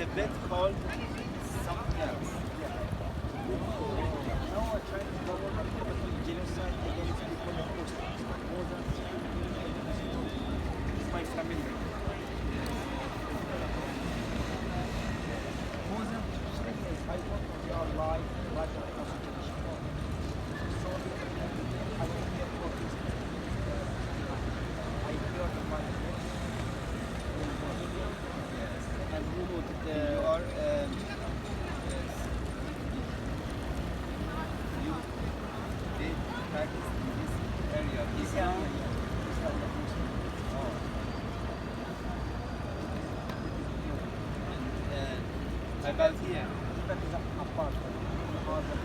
Tibet called something else. Now Chinese government committed genocide against people of Muslims. More than 3 million Muslims. It's my family. More than 3 years I work on their life, life of constitution. So I am here for this. I heard my voice. Yes. And who would You are yes. You did practice in this area. This area. Oh. And about here. That is apart from other